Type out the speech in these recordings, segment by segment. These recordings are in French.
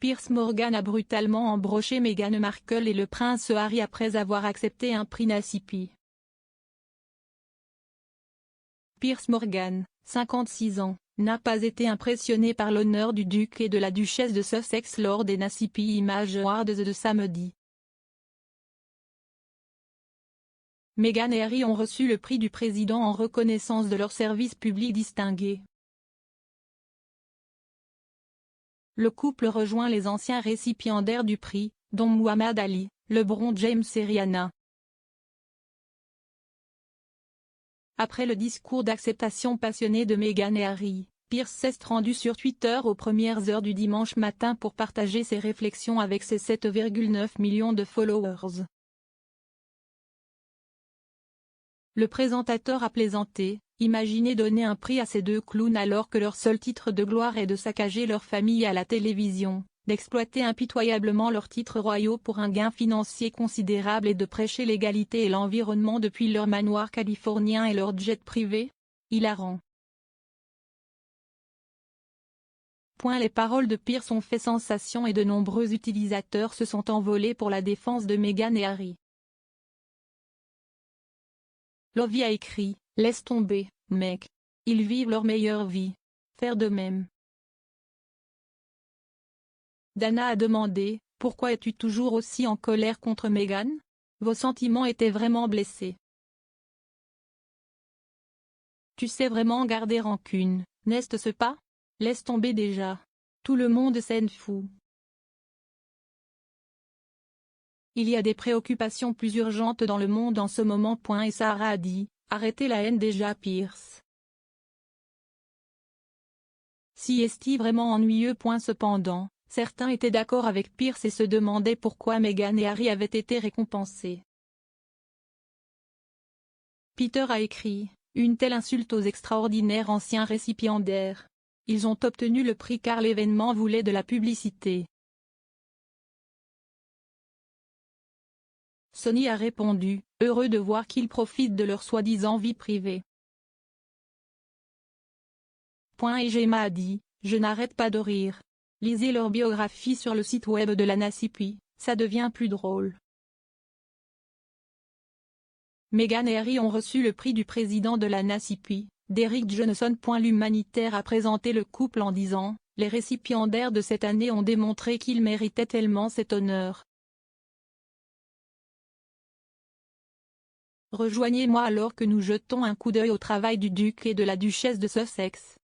Piers Morgan a brutalement embroché Meghan Markle et le prince Harry après avoir accepté un prix NACP. Piers Morgan, 56 ans, n'a pas été impressionné par l'honneur du duc et de la duchesse de Sussex lors des NACP Image Awards de samedi. Meghan et Harry ont reçu le prix du président en reconnaissance de leur service public distingué. Le couple rejoint les anciens récipiendaires du prix, dont Muhammad Ali, LeBron James et Rihanna. Après le discours d'acceptation passionné de Meghan et Harry, Piers s'est rendu sur Twitter aux premières heures du dimanche matin pour partager ses réflexions avec ses 7,9 millions de followers. Le présentateur a plaisanté, imaginez donner un prix à ces deux clowns alors que leur seul titre de gloire est de saccager leur famille à la télévision, d'exploiter impitoyablement leurs titres royaux pour un gain financier considérable et de prêcher l'égalité et l'environnement depuis leur manoir californien et leur jet privé. Hilarant. Les paroles de Piers ont fait sensation et de nombreux utilisateurs se sont envolés pour la défense de Meghan et Harry. Lovie a écrit « Laisse tomber, mec. Ils vivent leur meilleure vie. Faire de même. » Dana a demandé « Pourquoi es-tu toujours aussi en colère contre Meghan? Vos sentiments étaient vraiment blessés. Tu sais vraiment garder rancune, n'est-ce pas? Laisse tomber déjà. Tout le monde s'en fout. Il y a des préoccupations plus urgentes dans le monde en ce moment. » Et Sarah a dit « Arrêtez la haine déjà Piers. Si est-il vraiment ennuyeux. » Cependant, certains étaient d'accord avec Piers et se demandaient pourquoi Meghan et Harry avaient été récompensés. Peter a écrit « Une telle insulte aux extraordinaires anciens récipiendaires. Ils ont obtenu le prix car l'événement voulait de la publicité. » Sonny a répondu, heureux de voir qu'ils profitent de leur soi-disant vie privée. Et Gemma a dit, je n'arrête pas de rire. Lisez leur biographie sur le site web de la NACP, ça devient plus drôle. Meghan et Harry ont reçu le prix du président de la NACP, Derek Johnson. L'Humanitaire a présenté le couple en disant, les récipiendaires de cette année ont démontré qu'ils méritaient tellement cet honneur. Rejoignez-moi alors que nous jetons un coup d'œil au travail du duc et de la duchesse de Sussex.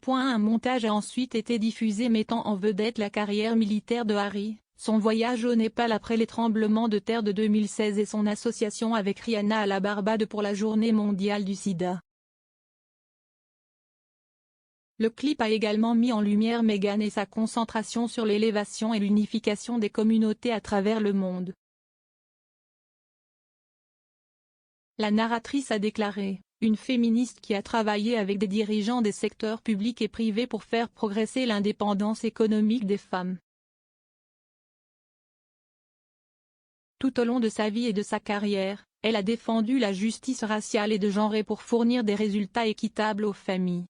Un montage a ensuite été diffusé mettant en vedette la carrière militaire de Harry, son voyage au Népal après les tremblements de terre de 2016 et son association avec Rihanna à la Barbade pour la Journée mondiale du sida. Le clip a également mis en lumière Meghan et sa concentration sur l'élévation et l'unification des communautés à travers le monde. La narratrice a déclaré, une féministe qui a travaillé avec des dirigeants des secteurs publics et privés pour faire progresser l'indépendance économique des femmes. Tout au long de sa vie et de sa carrière, elle a défendu la justice raciale et de genre et pour fournir des résultats équitables aux familles.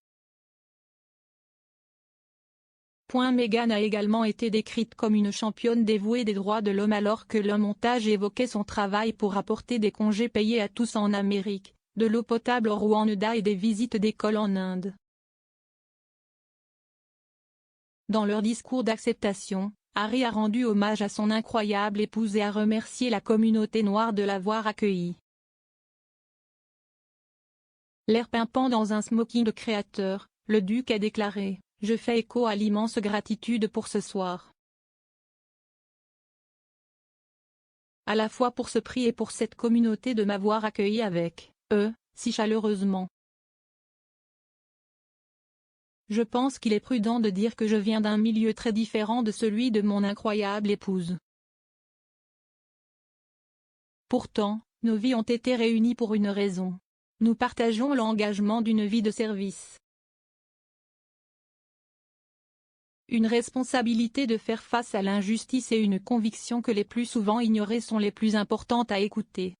Meghan a également été décrite comme une championne dévouée des droits de l'homme alors que le montage évoquait son travail pour apporter des congés payés à tous en Amérique, de l'eau potable au Rwanda et des visites d'école en Inde. Dans leur discours d'acceptation, Harry a rendu hommage à son incroyable épouse et a remercié la communauté noire de l'avoir accueillie. L'air pimpant dans un smoking de créateur, le duc a déclaré « Je fais écho à l'immense gratitude pour ce soir. À la fois pour ce prix et pour cette communauté de m'avoir accueilli avec eux, si chaleureusement. Je pense qu'il est prudent de dire que je viens d'un milieu très différent de celui de mon incroyable épouse. Pourtant, nos vies ont été réunies pour une raison. Nous partageons l'engagement d'une vie de service. Une responsabilité de faire face à l'injustice et une conviction que les plus souvent ignorées sont les plus importantes à écouter.